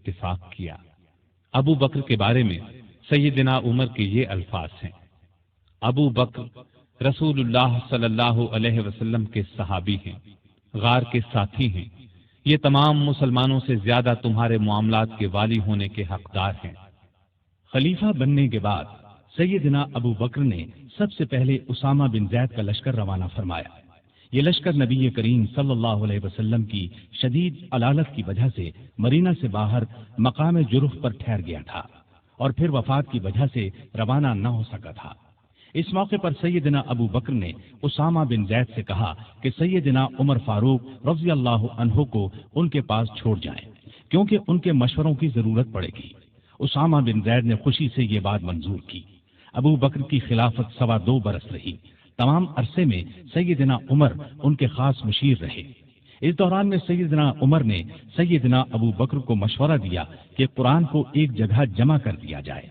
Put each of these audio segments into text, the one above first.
اتفاق کیا۔ ابو بکر کے بارے میں سیدنا عمر کے یہ الفاظ ہیں: ابو بکر رسول اللہ صلی اللہ علیہ وسلم کے صحابی ہیں، غار کے ساتھی ہیں، یہ تمام مسلمانوں سے زیادہ تمہارے معاملات کے والی ہونے کے حقدار ہیں۔ خلیفہ بننے کے بعد سیدنا ابو بکر نے سب سے پہلے اسامہ بن زید کا لشکر روانہ فرمایا۔ یہ لشکر نبی کریم صلی اللہ علیہ وسلم کی شدید علالت کی وجہ سے مدینہ سے باہر مقام جرف پر ٹھہر گیا تھا اور پھر وفات کی وجہ سے روانہ نہ ہو سکا تھا۔ اس موقع پر سیدنا ابو بکر نے اسامہ بن زید سے کہا کہ سیدنا عمر فاروق رضی اللہ عنہ کو ان کے پاس چھوڑ جائیں، کیونکہ ان کے مشوروں کی ضرورت پڑے گی۔ اسامہ بن زید نے خوشی سے یہ بات منظور کی۔ ابو بکر کی خلافت 2.25 برس رہی۔ تمام عرصے میں سیدنا عمر ان کے خاص مشیر رہے۔ اس دوران میں سیدنا عمر نے سیدنا ابو بکر کو مشورہ دیا کہ قرآن کو ایک جگہ جمع کر دیا جائے۔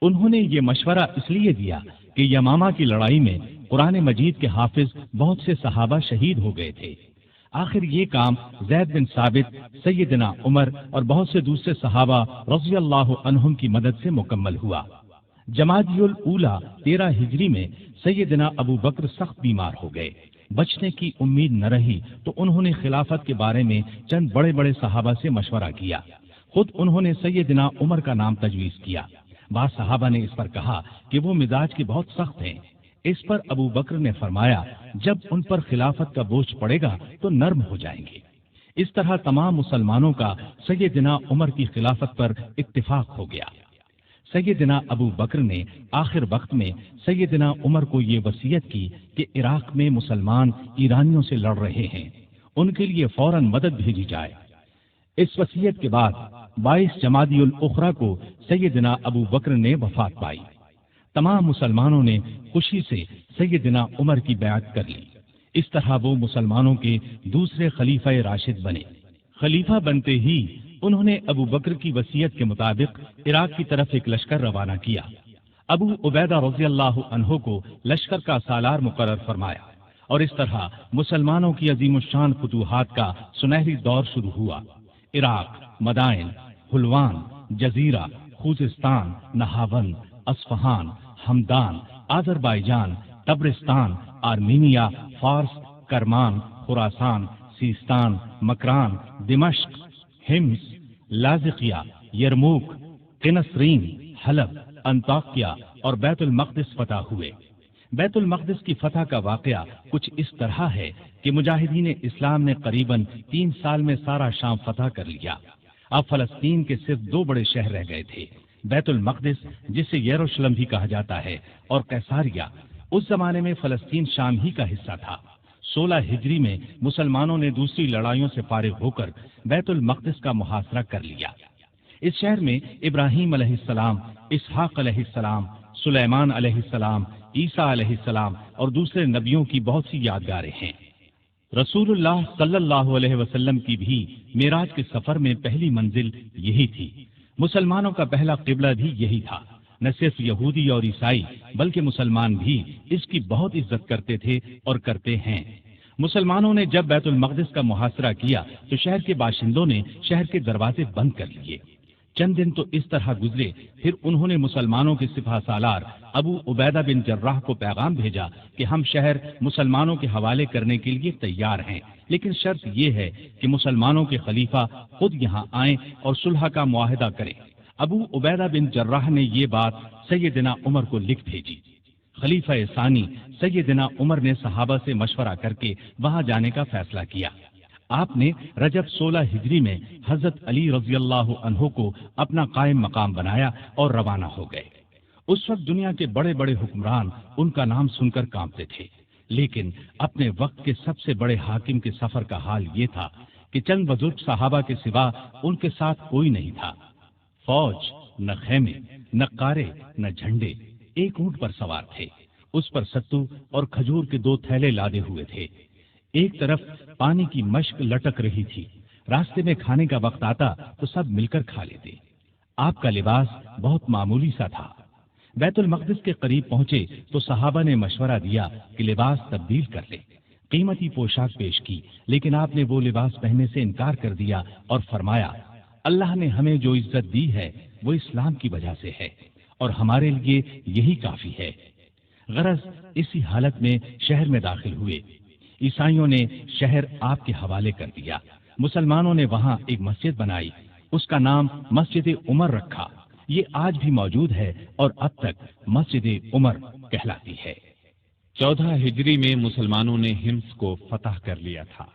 انہوں نے یہ مشورہ اس لیے دیا کہ یمامہ کی لڑائی میں قرآن مجید کے حافظ بہت سے صحابہ شہید ہو گئے تھے۔ آخر یہ کام زید بن ثابت، سیدنا عمر اور بہت سے دوسرے صحابہ رضی اللہ عنہم کی مدد سے مکمل ہوا۔ جمادی الاولیٰ 13 ہجری میں سیدنا ابو بکر سخت بیمار ہو گئے۔ بچنے کی امید نہ رہی تو انہوں نے خلافت کے بارے میں چند بڑے بڑے صحابہ سے مشورہ کیا۔ خود انہوں نے سیدنا عمر کا نام تجویز کیا۔ بعض صحابہ نے اس پر کہا کہ وہ مزاج کے بہت سخت ہیں۔ اس پر ابو بکر نے فرمایا، جب ان پر خلافت کا بوجھ پڑے گا تو نرم ہو جائیں گے۔ اس طرح تمام مسلمانوں کا سیدنا عمر کی خلافت پر اتفاق ہو گیا۔ سیدنا ابو بکر نے آخر وقت میں سیدنا عمر کو یہ وصیت کی کہ عراق میں مسلمان ایرانیوں سے لڑ رہے ہیں، ان کے لیے فوراً مدد بھیجی جائے۔ اس وصیت کے بعد 22 جمادی الاخری کو سیدنا ابو بکر نے وفات پائی۔ تمام مسلمانوں نے خوشی سے سیدنا عمر کی بیعت کر لی۔ اس طرح وہ مسلمانوں کے دوسرے خلیفہ راشد بنے۔ خلیفہ بنتے ہی انہوں نے ابو بکر کی وصیت کے مطابق عراق کی طرف ایک لشکر روانہ کیا۔ ابو عبیدہ رضی اللہ عنہ کو لشکر کا سالار مقرر فرمایا اور اس طرح مسلمانوں کی عظیم الشان فتوحات کا سنہری دور شروع ہوا۔ Iraq, Madain, Hulwan, Jazira, Khuzestan, Nahavand, Isfahan, Hamadan, Azerbaijan, Tabaristan, Armenia, Fars, Kerman, خراسان، سیستان، مکران، دمشق، حمص، لاذقیہ، یرموک، قنسرین، حلب، انطاکیہ اور بیت المقدس فتح ہوئے۔ بیت المقدس کی فتح کا واقعہ کچھ اس طرح ہے کہ مجاہدین اسلام نے قریباً 3 سال میں سارا شام فتح کر لیا۔ اب فلسطین کے صرف 2 بڑے شہر رہ گئے تھے، بیت المقدس جسے یروشلم بھی کہا جاتا ہے اور قیصاریہ۔ اس زمانے میں فلسطین شام ہی کا حصہ تھا۔ 16 ہجری میں مسلمانوں نے دوسری لڑائیوں سے فارغ ہو کر بیت المقدس کا محاصرہ کر لیا۔ اس شہر میں ابراہیم علیہ السلام، اسحاق علیہ السلام، سلیمان علیہ السلام، عیسیٰ علیہ السلام اور دوسرے نبیوں کی بہت سی یادگاریں ہیں۔ رسول اللہ صلی اللہ علیہ وسلم کی بھی معراج کے سفر میں پہلی منزل یہی تھی۔ مسلمانوں کا پہلا قبلہ بھی یہی تھا۔ نہ صرف یہودی اور عیسائی بلکہ مسلمان بھی اس کی بہت عزت کرتے تھے اور کرتے ہیں۔ مسلمانوں نے جب بیت المقدس کا محاصرہ کیا تو شہر کے باشندوں نے شہر کے دروازے بند کر لیے۔ چند دن تو اس طرح گزرے، پھر انہوں نے مسلمانوں کے سپہ سالار ابو عبیدہ بن جراح کو پیغام بھیجا کہ ہم شہر مسلمانوں کے حوالے کرنے کے لیے تیار ہیں، لیکن شرط یہ ہے کہ مسلمانوں کے خلیفہ خود یہاں آئیں اور صلح کا معاہدہ کریں۔ ابو عبیدہ بن جراح نے یہ بات سیدنا عمر کو لکھ بھیجی۔ خلیفہ ثانی سیدنا عمر نے صحابہ سے مشورہ کر کے وہاں جانے کا فیصلہ کیا۔ آپ نے رجب 16 ہجری میں حضرت علی رضی اللہ عنہ کو اپنا قائم مقام بنایا اور روانہ ہو گئے۔ اس وقت دنیا کے بڑے بڑے حکمران ان کا نام سن کر کانپتے تھے، لیکن اپنے وقت کے سب سے بڑے حاکم کے سفر کا حال یہ تھا کہ چند بزرگ صحابہ کے سوا ان کے ساتھ کوئی نہیں تھا۔ فوج، نہ خیمے، نہ قارے، نہ جھنڈے، ایک اونٹ پر سوار تھے۔ اس پر ستو اور کھجور کے 2 تھیلے لادے ہوئے تھے۔ ایک طرف پانی کی مشک لٹک رہی تھی۔ راستے میں کھانے کا وقت آتا تو سب مل کر کھا لیتے۔ آپ کا لباس بہت معمولی سا تھا۔ بیت المقدس کے قریب پہنچے تو صحابہ نے مشورہ دیا کہ لباس تبدیل کر لے۔ قیمتی پوشاک پیش کی، لیکن آپ نے وہ لباس پہننے سے انکار کر دیا اور فرمایا، اللہ نے ہمیں جو عزت دی ہے وہ اسلام کی وجہ سے ہے اور ہمارے لیے یہی کافی ہے۔ غرض اسی حالت میں شہر میں داخل ہوئے۔ عیسائیوں نے شہر آپ کے حوالے کر دیا۔ مسلمانوں نے وہاں ایک مسجد بنائی، اس کا نام مسجد عمر رکھا۔ یہ آج بھی موجود ہے اور اب تک مسجد عمر کہلاتی ہے۔ 14 ہجری میں مسلمانوں نے ہمس کو فتح کر لیا تھا۔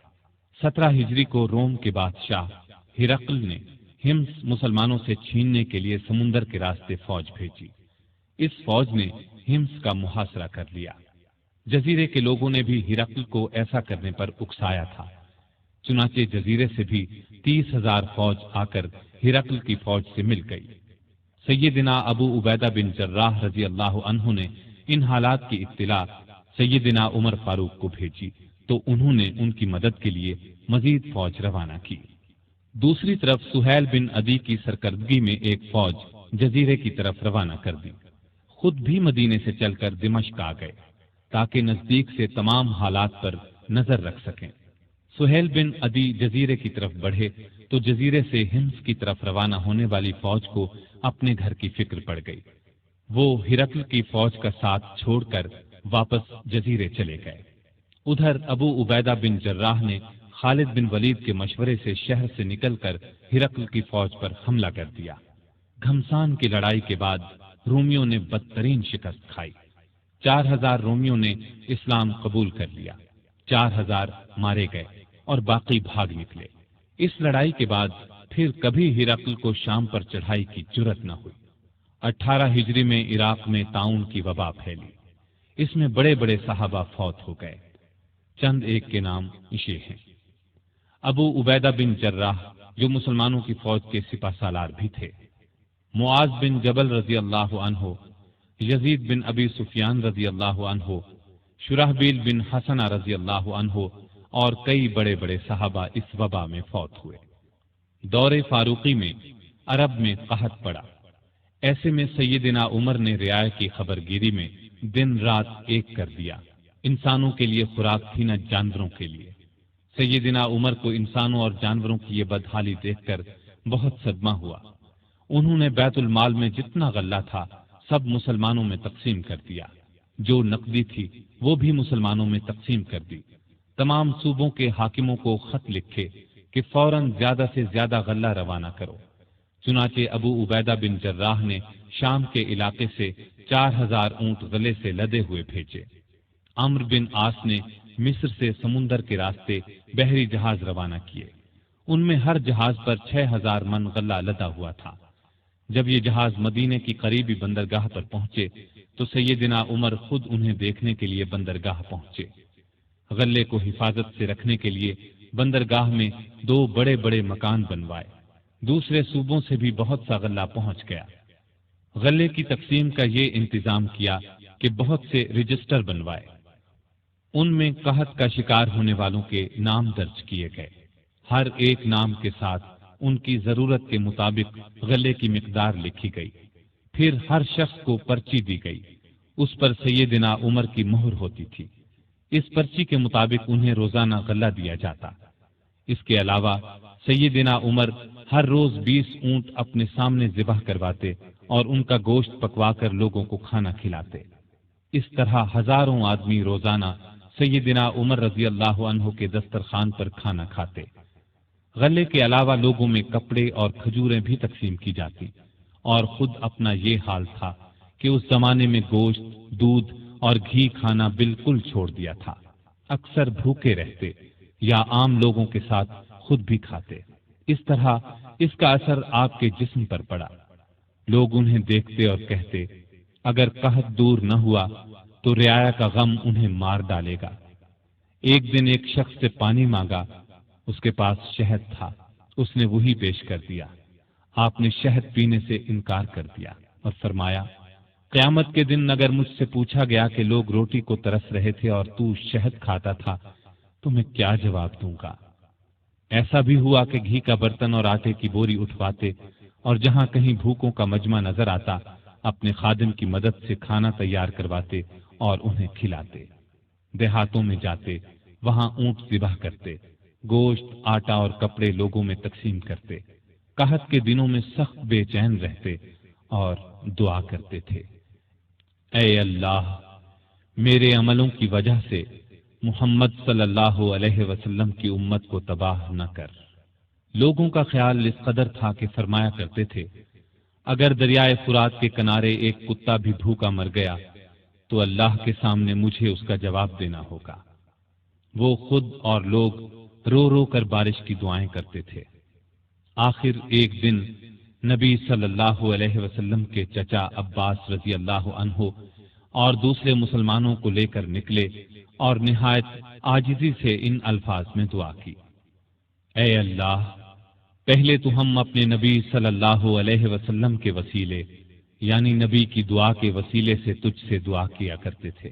17 ہجری کو روم کے بادشاہ ہرقل نے ہمس مسلمانوں سے چھیننے کے لیے سمندر کے راستے فوج بھیجی۔ اس فوج نے ہمس کا محاصرہ کر لیا۔ جزیرے کے لوگوں نے بھی ہرقل کو ایسا کرنے پر اکسایا تھا، چنانچہ جزیرے سے بھی 30,000 فوج آ کر ہرقل کی فوج سے مل گئی۔ سیدنا ابو عبیدہ بن جراح رضی اللہ عنہ نے ان حالات کی اطلاع سیدنا عمر فاروق کو بھیجی تو انہوں نے ان کی مدد کے لیے مزید فوج روانہ کی۔ دوسری طرف سہیل بن عدی کی سرکردگی میں ایک فوج جزیرے کی طرف روانہ کر دی۔ خود بھی مدینے سے چل کر دمشق آ گئے تاکہ نزدیک سے تمام حالات پر نظر رکھ سکیں۔ سہیل بن عدی جزیرے کی طرف بڑھے تو جزیرے سے ہمس کی طرف روانہ ہونے والی فوج کو اپنے گھر کی فکر پڑ گئی۔ وہ ہرقل کی فوج کا ساتھ چھوڑ کر واپس جزیرے چلے گئے۔ ادھر ابو عبیدہ بن جراح نے خالد بن ولید کے مشورے سے شہر سے نکل کر ہرقل کی فوج پر حملہ کر دیا۔ گھمسان کی لڑائی کے بعد رومیوں نے بدترین شکست کھائی۔ 4,000 رومیوں نے اسلام قبول کر لیا، 4,000 مارے گئے اور باقی بھاگ نکلے۔ اس لڑائی کے بعد پھر کبھی ہرقل کو شام پر چڑھائی کی جرأت نہ ہوئی۔ 18 ہجری میں عراق میں طاعون کی وبا پھیلی، اس میں بڑے بڑے صحابہ فوت ہو گئے۔ چند ایک کے نام یہ ہیں: ابو عبیدہ بن جراح جو مسلمانوں کی فوج کے سپہ سالار بھی تھے، معاذ بن جبل رضی اللہ عنہ، یزید بن ابی سفیان رضی اللہ عنہ، شرحبیل بن حسنہ رضی اللہ عنہ اور کئی بڑے بڑے صحابہ اس وبا میں فوت ہوئے۔ دور فاروقی میں عرب میں قحط پڑا، ایسے میں سیدنا عمر نے رعایا کی خبر گیری میں دن رات ایک کر دیا۔ انسانوں کے لیے خوراک تھی نہ جانوروں کے لیے۔ سیدنا عمر کو انسانوں اور جانوروں کی یہ بدحالی دیکھ کر بہت صدمہ ہوا۔ انہوں نے بیت المال میں جتنا غلہ تھا سب مسلمانوں میں تقسیم کر دیا، جو نقدی تھی وہ بھی مسلمانوں میں تقسیم کر دی۔ تمام صوبوں کے حاکموں کو خط لکھے کہ فوراً زیادہ سے زیادہ غلہ روانہ کرو۔ چنانچہ ابو عبیدہ بن جراح نے شام کے علاقے سے 4,000 اونٹ غلے سے لدے ہوئے بھیجے۔ عمرو بن عاص نے مصر سے سمندر کے راستے بحری جہاز روانہ کیے۔ ان میں ہر جہاز پر 6,000 من غلہ لدا ہوا تھا۔ جب یہ جہاز مدینے کی قریبی بندرگاہ پر پہنچے تو سیدنا عمر خود انہیں دیکھنے کے لیے بندرگاہ پہنچے۔ غلے کو حفاظت سے رکھنے کے لیے بندرگاہ میں 2 بڑے بڑے مکان بنوائے۔ دوسرے صوبوں سے بھی بہت سا غلہ پہنچ گیا۔ غلے کی تقسیم کا یہ انتظام کیا کہ بہت سے رجسٹر بنوائے، ان میں قحط کا شکار ہونے والوں کے نام درج کیے گئے۔ ہر ایک نام کے ساتھ ان کی ضرورت کے مطابق غلے کی مقدار لکھی گئی۔ پھر ہر شخص کو پرچی دی گئی، اس پر سیدنا عمر کی مہر ہوتی تھی۔ اس پرچی کے مطابق انہیں روزانہ غلہ دیا جاتا۔ اس کے علاوہ سیدنا عمر ہر روز 20 اونٹ اپنے سامنے ذبح کرواتے اور ان کا گوشت پکوا کر لوگوں کو کھانا کھلاتے۔ اس طرح ہزاروں آدمی روزانہ سیدنا عمر رضی اللہ عنہ کے دسترخوان پر کھانا کھاتے۔ غلے کے علاوہ لوگوں میں کپڑے اور کھجوریں بھی تقسیم کی جاتی، اور خود اپنا یہ حال تھا کہ اس زمانے میں گوشت، دودھ اور گھی کھانا بالکل چھوڑ دیا تھا۔ اکثر بھوکے رہتے یا عام لوگوں کے ساتھ خود بھی کھاتے۔ اس طرح اس کا اثر آپ کے جسم پر پڑا۔ لوگ انہیں دیکھتے اور کہتے، اگر قحط دور نہ ہوا تو رعایا کا غم انہیں مار ڈالے گا۔ ایک دن ایک شخص سے پانی مانگا، اس کے پاس شہد تھا، اس نے وہی پیش کر دیا۔ آپ نے شہد پینے سے انکار کر دیا اور فرمایا، قیامت کے دن اگر مجھ سے پوچھا گیا کہ لوگ روٹی کو ترس رہے تھے اور تو شہد کھاتا تھا تو میں کیا جواب دوں گا؟ ایسا بھی ہوا کہ گھی کا برتن اور آٹے کی بوری اٹھواتے اور جہاں کہیں بھوکوں کا مجمع نظر آتا اپنے خادم کی مدد سے کھانا تیار کرواتے اور انہیں کھلاتے۔ دیہاتوں میں جاتے، وہاں اونٹ ذبح کرتے، گوشت، آٹا اور کپڑے لوگوں میں تقسیم کرتے۔ قحط کے دنوں میں سخت بے چین رہتے اور دعا کرتے تھے، اے اللہ میرے عملوں کی وجہ سے محمد صلی اللہ علیہ وسلم کی امت کو تباہ نہ کر۔ لوگوں کا خیال اس قدر تھا کہ فرمایا کرتے تھے، اگر دریائے فرات کے کنارے ایک کتا بھی بھوکا مر گیا تو اللہ کے سامنے مجھے اس کا جواب دینا ہوگا۔ وہ خود اور لوگ رو رو کر بارش کی دعائیں کرتے تھے۔ آخر ایک دن نبی صلی اللہ علیہ وسلم کے چچا عباس رضی اللہ عنہ اور دوسرے مسلمانوں کو لے کر نکلے اور نہایت عاجزی سے ان الفاظ میں دعا کی، اے اللہ پہلے تو ہم اپنے نبی صلی اللہ علیہ وسلم کے وسیلے یعنی نبی کی دعا کے وسیلے سے تجھ سے دعا کیا کرتے تھے،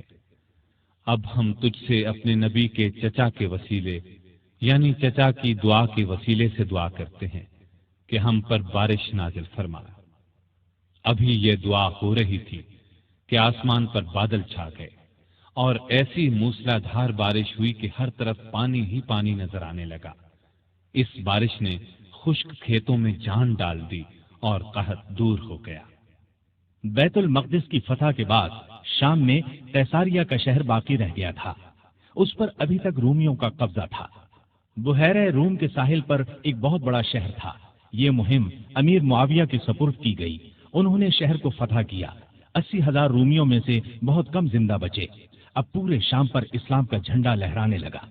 اب ہم تجھ سے اپنے نبی کے چچا کے وسیلے یعنی چچا کی دعا کے وسیلے سے دعا کرتے ہیں کہ ہم پر بارش نازل فرما۔ ابھی یہ دعا ہو رہی تھی کہ آسمان پر بادل چھا گئے اور ایسی موسلا دھار بارش ہوئی کہ ہر طرف پانی ہی پانی نظر آنے لگا۔ اس بارش نے خشک کھیتوں میں جان ڈال دی اور قحط دور ہو گیا۔ بیت المقدس کی فتح کے بعد شام میں قیصاریہ کا شہر باقی رہ گیا تھا، اس پر ابھی تک رومیوں کا قبضہ تھا۔ بحیرہ روم کے ساحل پر ایک بہت بڑا شہر تھا۔ یہ مہم امیر معاویہ کے سپرد کی گئی، انہوں نے شہر کو فتح کیا۔ 80,000 رومیوں میں سے بہت کم زندہ بچے۔ اب پورے شام پر اسلام کا جھنڈا لہرانے لگا۔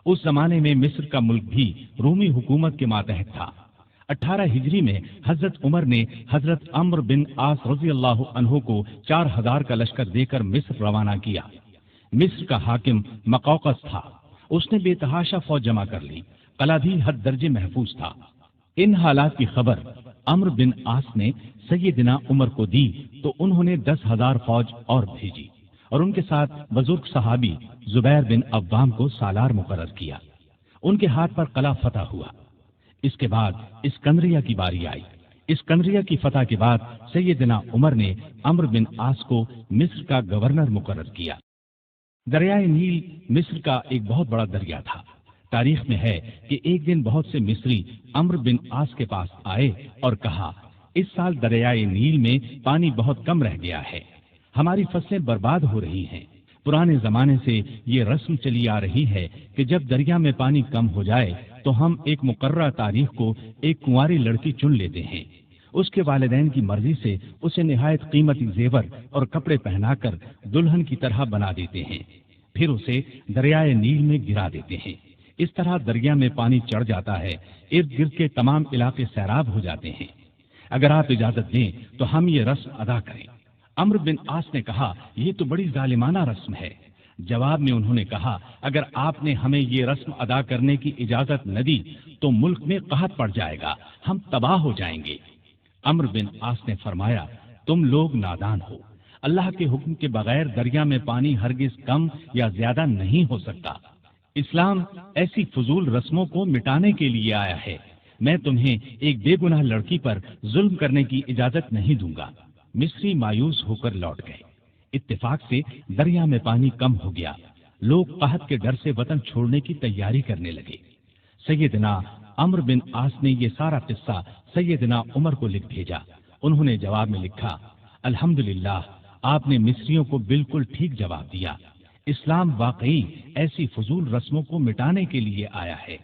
اس زمانے میں مصر کا ملک بھی رومی حکومت کے ماتحت تھا۔ 18 ہجری میں حضرت عمر نے حضرت عمرو بن عاص رضی اللہ عنہ کو 4000 کا لشکر دے کر مصر روانہ کیا۔ مصر کا حاکم مقوقس تھا، اس نے بے تحاشا فوج جمع کر لی، قلعہ بھی حد درجے محفوظ تھا۔ ان حالات کی خبر عمرو بن عاص نے سیدنا عمر کو دی تو انہوں نے 10,000 فوج اور بھیجی اور ان کے ساتھ بزرگ صحابی زبیر بن عوام کو سالار مقرر کیا۔ ان کے ہاتھ پر قلعہ فتح ہوا۔ اس کے بعد اسکندریہ کی باری آئی۔ اسکندریہ کی فتح کے بعد سیدنا عمر نے عمرو بن عاص کو مصر کا گورنر مقرر کیا۔ دریائے نیل مصر کا ایک بہت بڑا دریا تھا۔ تاریخ میں ہے کہ ایک دن بہت سے مصری عمرو بن عاص کے پاس آئے اور کہا، اس سال دریائے نیل میں پانی بہت کم رہ گیا ہے، ہماری فصلیں برباد ہو رہی ہیں۔ پرانے زمانے سے یہ رسم چلی آ رہی ہے کہ جب دریا میں پانی کم ہو جائے تو ہم ایک مقررہ تاریخ کو ایک کنواری لڑکی چن لیتے ہیں، اس کے والدین کی مرضی سے اسے نہایت قیمتی زیور اور کپڑے پہنا کر دلہن کی طرح بنا دیتے ہیں، پھر اسے دریائے نیل میں گرا دیتے ہیں۔ اس طرح دریا میں پانی چڑھ جاتا ہے، ارد گرد کے تمام علاقے سیراب ہو جاتے ہیں۔ اگر آپ اجازت دیں تو ہم یہ رسم ادا کریں۔ عمرو بن عاص نے کہا، یہ تو بڑی ظالمانہ رسم ہے۔ جواب میں انہوں نے کہا، اگر آپ نے ہمیں یہ رسم ادا کرنے کی اجازت نہ دی تو ملک میں قحط پڑ جائے گا، ہم تباہ ہو جائیں گے۔ عمرو بن عاص نے فرمایا، تم لوگ نادان ہو، اللہ کے حکم کے بغیر دریا میں پانی ہرگز کم یا زیادہ نہیں ہو سکتا۔ اسلام ایسی فضول رسموں کو مٹانے کے لیے آیا ہے۔ میں تمہیں ایک بے گناہ لڑکی پر ظلم کرنے کی اجازت نہیں دوں گا۔ مصری مایوس ہو کر لوٹ گئے۔ اتفاق سے دریا میں پانی کم ہو گیا، لوگ قحط کے ڈر سے وطن چھوڑنے کی تیاری کرنے لگے۔ سیدنا عمرو بن عاص نے یہ سارا قصہ سیدنا عمر کو لکھ بھیجا۔ انہوں نے جواب میں لکھا، الحمدللہ آپ نے مصریوں کو بالکل ٹھیک جواب دیا، اسلام واقعی ایسی فضول رسموں کو مٹانے کے لیے آیا ہے۔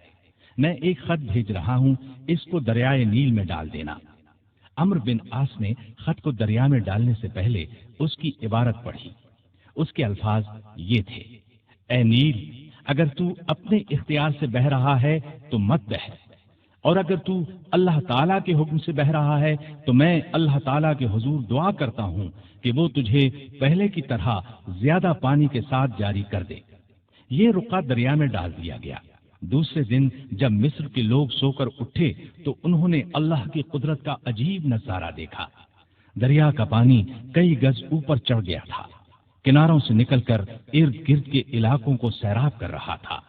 میں ایک خط بھیج رہا ہوں، اس کو دریائے نیل میں ڈال دینا۔ عمرو بن عاص نے خط کو دریا میں ڈالنے سے پہلے اس کی عبارت پڑھی۔ اس کے الفاظ یہ تھے، اے نیل، اگر تو اپنے اختیار سے بہہ رہا ہے تو مت بہہ، اور اگر تو اللہ تعالیٰ کے حکم سے بہہ رہا ہے تو میں اللہ تعالیٰ کے حضور دعا کرتا ہوں کہ وہ تجھے پہلے کی طرح زیادہ پانی کے ساتھ جاری کر دے۔ یہ رقعہ دریا میں ڈال دیا گیا۔ دوسرے دن جب مصر کے لوگ سو کر اٹھے تو انہوں نے اللہ کی قدرت کا عجیب نظارہ دیکھا۔ دریا کا پانی کئی گز اوپر چڑھ گیا تھا، کناروں سے نکل کر ارد گرد کے علاقوں کو سیراب کر رہا تھا۔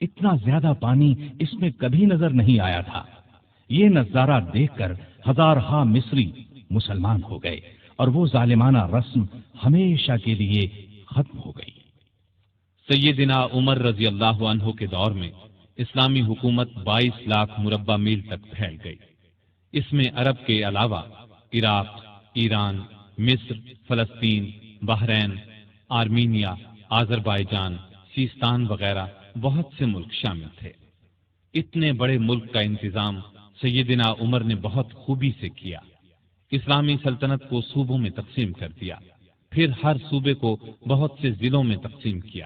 اتنا زیادہ پانی اس میں کبھی نظر نہیں آیا تھا۔ یہ نظارہ دیکھ کر ہزارہا مصری مسلمان ہو گئے اور وہ ظالمانہ رسم ہمیشہ کے لیے ختم ہو گئی۔ سیدنا عمر رضی اللہ عنہ کے دور میں اسلامی حکومت 22 لاکھ مربع میل تک پھیل گئی۔ اس میں عرب کے علاوہ عراق، ایران، مصر، فلسطین، بحرین، آرمینیا، آذربائیجان، سیستان وغیرہ بہت سے ملک شامل تھے۔ اتنے بڑے ملک کا انتظام سیدنا عمر نے بہت خوبی سے کیا۔ اسلامی سلطنت کو صوبوں میں تقسیم کر دیا، پھر ہر صوبے کو بہت سے ضلعوں میں تقسیم کیا۔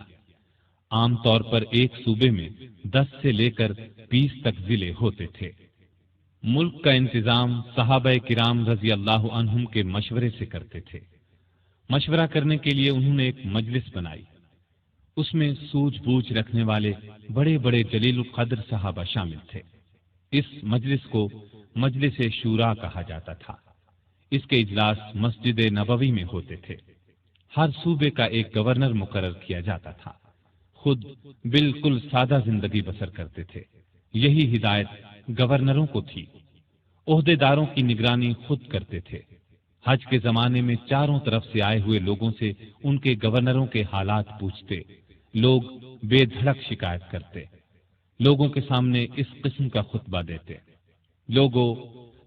عام طور پر ایک صوبے میں 10 سے لے کر 20 تک ضلع ہوتے تھے۔ ملک کا انتظام صحابہ کرام رضی اللہ عنہم کے مشورے سے کرتے تھے۔ مشورہ کرنے کے لیے انہوں نے ایک مجلس بنائی۔ اس میں سوجھ بوجھ رکھنے والے بڑے بڑے جلیل القدر صحابہ شامل تھے۔ اس مجلس کو مجلس شورا کہا جاتا تھا۔ اس کے اجلاس مسجد نبوی میں ہوتے تھے۔ ہر صوبے کا ایک گورنر مقرر کیا جاتا تھا۔ خود بالکل سادہ زندگی بسر کرتے تھے۔ یہی ہدایت گورنروں کو تھی۔ عہدے داروں کی نگرانی خود کرتے تھے۔ حج کے زمانے میں چاروں طرف سے آئے ہوئے لوگوں سے ان کے گورنروں کے حالات پوچھتے، لوگ بے دھڑک شکایت کرتے، لوگوں کے سامنے اس قسم کا خطبہ دیتے: لوگوں،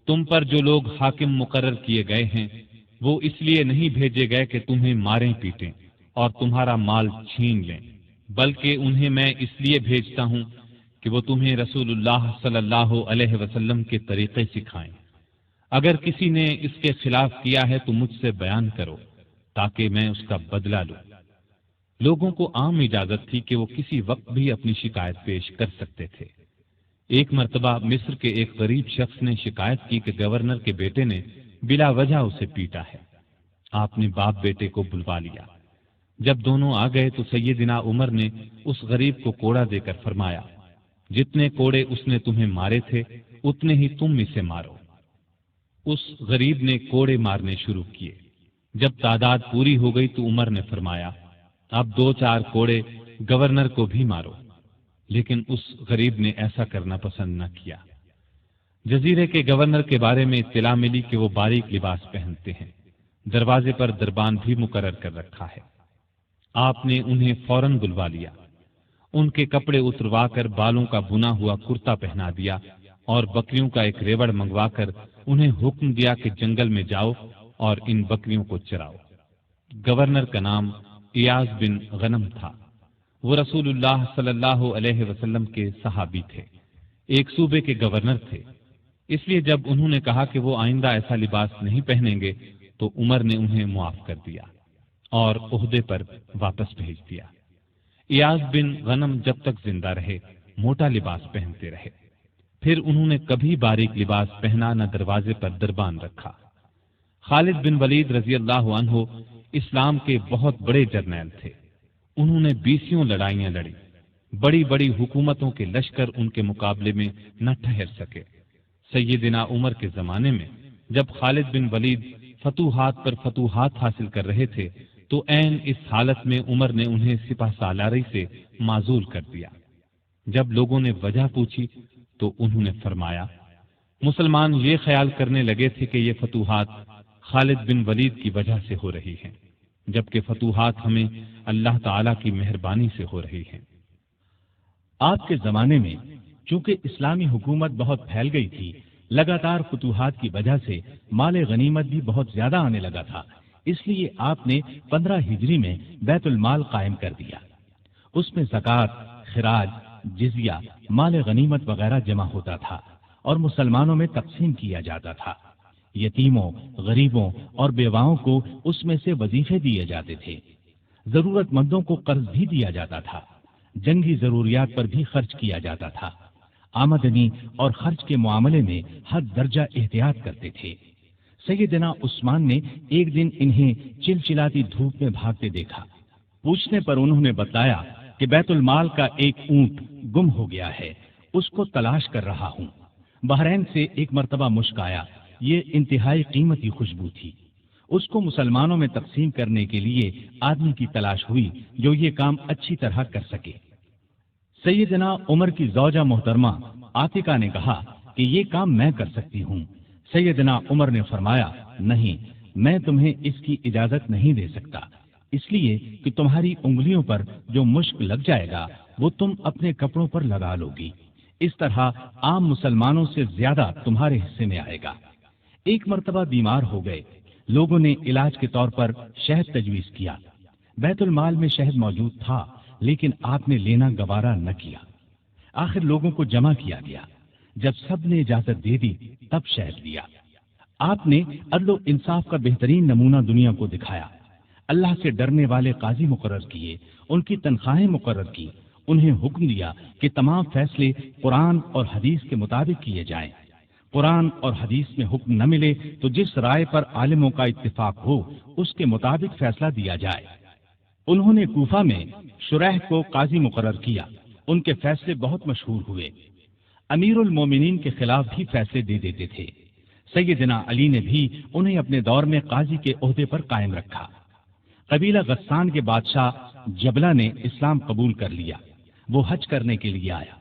تم پر جو لوگ حاکم مقرر کیے گئے ہیں وہ اس لیے نہیں بھیجے گئے کہ تمہیں ماریں پیٹیں اور تمہارا مال چھین لیں، بلکہ انہیں میں اس لیے بھیجتا ہوں کہ وہ تمہیں رسول اللہ صلی اللہ علیہ وسلم کے طریقے سکھائیں۔ اگر کسی نے اس کے خلاف کیا ہے تو مجھ سے بیان کرو تاکہ میں اس کا بدلہ لوں۔ لوگوں کو عام اجازت تھی کہ وہ کسی وقت بھی اپنی شکایت پیش کر سکتے تھے۔ ایک مرتبہ مصر کے ایک غریب شخص نے شکایت کی کہ گورنر کے بیٹے نے بلا وجہ اسے پیٹا ہے۔ آپ نے باپ بیٹے کو بلوا لیا۔ جب دونوں آ گئے تو سیدنا عمر نے اس غریب کو کوڑا دے کر فرمایا: جتنے کوڑے اس نے تمہیں مارے تھے اتنے ہی تم اسے مارو۔ اس غریب نے کوڑے مارنے شروع کیے۔ جب تعداد پوری ہو گئی تو عمر نے فرمایا: اب 2-4 کوڑے گورنر کو بھی مارو، لیکن اس غریب نے ایسا کرنا پسند نہ کیا۔ جزیرے کے گورنر کے بارے میں اطلاع ملی کہ وہ باریک لباس پہنتے ہیں، دروازے پر دربان بھی مقرر کر رکھا ہے۔ آپ نے انہیں فوراً بلوا لیا، ان کے کپڑے اتروا کر بالوں کا بنا ہوا کرتا پہنا دیا اور بکریوں کا ایک ریوڑ منگوا کر انہیں حکم دیا کہ جنگل میں جاؤ اور ان بکریوں کو چراؤ۔ گورنر کا نام ایاز بن غنم تھا۔ وہ رسول اللہ صلی اللہ علیہ وسلم کے صحابی تھے، ایک صوبے کے گورنر تھے۔ اس لیے جب انہوں نے کہا کہ وہ آئندہ ایسا لباس نہیں پہنیں گے تو عمر نے انہیں معاف کر دیا اور عہدے پر واپس بھیج دیا۔ ایاز بن غنم جب تک زندہ رہے موٹا لباس پہنتے رہے، پھر انہوں نے کبھی باریک لباس پہنا نہ دروازے پر دربان رکھا۔ خالد بن ولید رضی اللہ عنہ اسلام کے بہت بڑے جرنیل تھے۔ انہوں نے 20 لڑائیاں لڑی۔ بڑی بڑی حکومتوں کے لشکر ان کے مقابلے میں نہ ٹھہر سکے۔ سیدنا عمر کے زمانے میں جب خالد بن ولید فتوحات پر فتوحات حاصل کر رہے تھے تو عین اس حالت میں عمر نے انہیں سپہ سالاری سے معزول کر دیا۔ جب لوگوں نے وجہ پوچھی تو انہوں نے فرمایا: مسلمان یہ خیال کرنے لگے تھے کہ یہ فتوحات خالد بن ولید کی وجہ سے ہو رہی ہیں، جبکہ فتوحات ہمیں اللہ تعالی کی مہربانی سے ہو رہی ہیں۔ آپ کے زمانے میں چونکہ اسلامی حکومت بہت پھیل گئی تھی، لگاتار فتوحات کی وجہ سے مال غنیمت بھی بہت زیادہ آنے لگا تھا، اس لیے آپ نے 15 ہجری میں بیت المال قائم کر دیا۔ اس میں زکوٰۃ، خراج، جزیہ، مال غنیمت وغیرہ جمع ہوتا تھا اور مسلمانوں میں تقسیم کیا جاتا تھا۔ یتیموں، غریبوں اور بیواؤں کو اس میں سے وظیفے دیے جاتے تھے۔ ضرورت مندوں کو قرض بھی دیا جاتا تھا۔ جنگی ضروریات پر بھی خرچ کیا جاتا تھا۔ آمدنی اور خرچ کے معاملے میں حد درجہ احتیاط کرتے تھے۔ سیدنا عثمان نے ایک دن انہیں چلچلاتی دھوپ میں بھاگتے دیکھا۔ پوچھنے پر انہوں نے بتایا کہ بیت المال کا ایک اونٹ گم ہو گیا ہے، اس کو تلاش کر رہا ہوں۔ بحرین سے ایک مرتبہ مشک آیا، یہ انتہائی قیمتی خوشبو تھی۔ اس کو مسلمانوں میں تقسیم کرنے کے لیے آدمی کی تلاش ہوئی جو یہ کام اچھی طرح کر سکے۔ سیدنا عمر کی زوجہ محترمہ عاتقہ نے کہا کہ یہ کام میں کر سکتی ہوں۔ سیدنا عمر نے فرمایا: نہیں، میں تمہیں اس کی اجازت نہیں دے سکتا، اس لیے کہ تمہاری انگلیوں پر جو مشک لگ جائے گا وہ تم اپنے کپڑوں پر لگا لو گی، اس طرح عام مسلمانوں سے زیادہ تمہارے حصے میں آئے گا۔ ایک مرتبہ بیمار ہو گئے، لوگوں نے علاج کے طور پر شہد تجویز کیا۔ بیت المال میں شہد موجود تھا، لیکن آپ نے لینا گوارا نہ کیا۔ آخر لوگوں کو جمع کیا گیا۔ جب سب نے اجازت دے دی تب شہد لیا۔ آپ نے عدل و انصاف کا بہترین نمونہ دنیا کو دکھایا۔ اللہ سے ڈرنے والے قاضی مقرر کیے، ان کی تنخواہیں مقرر کی، انہیں حکم دیا کہ تمام فیصلے قرآن اور حدیث کے مطابق کیے جائیں۔ قرآن اور حدیث میں حکم نہ ملے تو جس رائے پر عالموں کا اتفاق ہو اس کے مطابق فیصلہ دیا جائے۔ انہوں نے کوفہ میں شریح کو قاضی مقرر کیا۔ ان کے فیصلے بہت مشہور ہوئے۔ امیر المومنین کے خلاف بھی فیصلے دے دیتے تھے۔ سیدنا علی نے بھی انہیں اپنے دور میں قاضی کے عہدے پر قائم رکھا۔ قبیلہ غسان کے بادشاہ جبلہ نے اسلام قبول کر لیا۔ وہ حج کرنے کے لیے آیا۔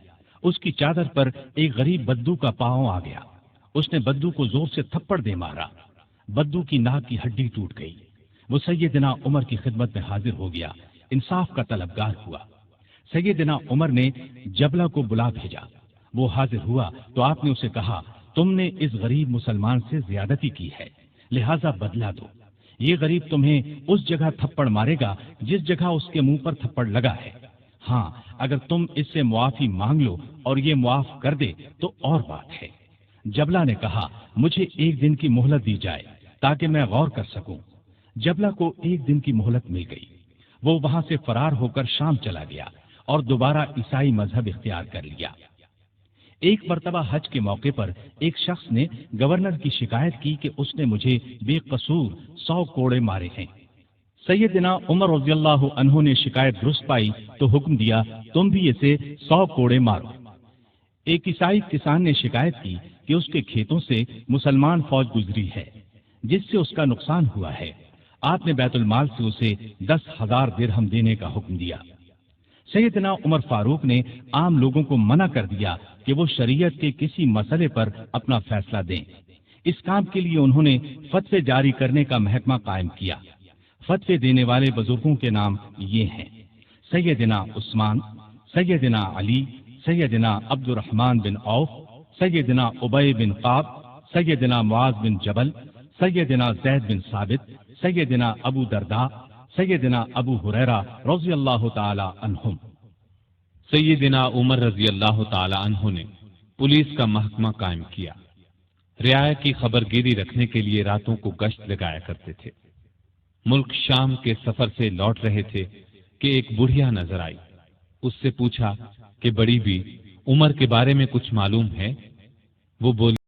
اس کی چادر پر ایک غریب بدو کا پاؤں آ گیا۔ اس نے بدو کو زور سے تھپڑ دے مارا۔ بدو کی ناک کی ہڈی ٹوٹ گئی۔ وہ سیدنا عمر کی خدمت میں حاضر ہو گیا، انصاف کا طلبگار ہوا۔ سیدنا عمر نے جبلہ کو بلا بھیجا۔ وہ حاضر ہوا تو آپ نے اسے کہا، تم نے اس غریب مسلمان سے زیادتی کی ہے، لہذا بدلہ دو۔ یہ غریب تمہیں اس جگہ تھپڑ مارے گا جس جگہ اس کے منہ پر تھپڑ لگا ہے۔ ہاں، اگر تم اس سے معافی مانگ لو اور یہ معاف کر دے تو اور بات ہے۔ جبلہ نے کہا، مجھے 1 دن کی مہلت دی جائے تاکہ میں غور کر سکوں۔ جبلہ کو 1 دن کی مہلت مل گئی۔ وہ وہاں سے فرار ہو کر شام چلا گیا اور دوبارہ عیسائی مذہب اختیار کر لیا۔ ایک مرتبہ حج کے موقع پر ایک شخص نے گورنر کی شکایت کی کہ اس نے مجھے بے قصور 100 کوڑے مارے ہیں۔ سیدنا عمر رضی اللہ عنہ نے شکایت درست پائی تو حکم دیا، تم بھی اسے 100 کوڑے مارو۔ ایک عیسائی کسان نے شکایت کی کہ اس کے کھیتوں سے مسلمان فوج گزری ہے جس سے اس کا نقصان ہوا ہے۔ آپ نے بیت المال سے اسے 10,000 درہم دینے کا حکم دیا۔ سیدنا عمر فاروق نے عام لوگوں کو منع کر دیا کہ وہ شریعت کے کسی مسئلے پر اپنا فیصلہ دیں۔ اس کام کے لیے انہوں نے فتوے جاری کرنے کا محکمہ قائم کیا۔ فتوے دینے والے بزرگوں کے نام یہ ہیں: سیدنا عثمان، سیدنا علی، سیدنا عبد الرحمن بن عوف، سیدنا ابی بن قعب، سیدنا معاذ بن جبل، سیدنا زید بن ثابت، سیدنا ابو درداء، سیدنا ابو ہریرہ رضی اللہ تعالی عنہم۔ سیدنا عمر رضی اللہ تعالی عنہ نے پولیس کا محکمہ قائم کیا۔ رعایا کی خبر گیری رکھنے کے لیے راتوں کو گشت لگایا کرتے تھے۔ ملک شام کے سفر سے لوٹ رہے تھے کہ ایک بڑھیا نظر آئی۔ اس سے پوچھا کہ بڑی بھی عمر کے بارے میں کچھ معلوم ہے؟ وہ بولی،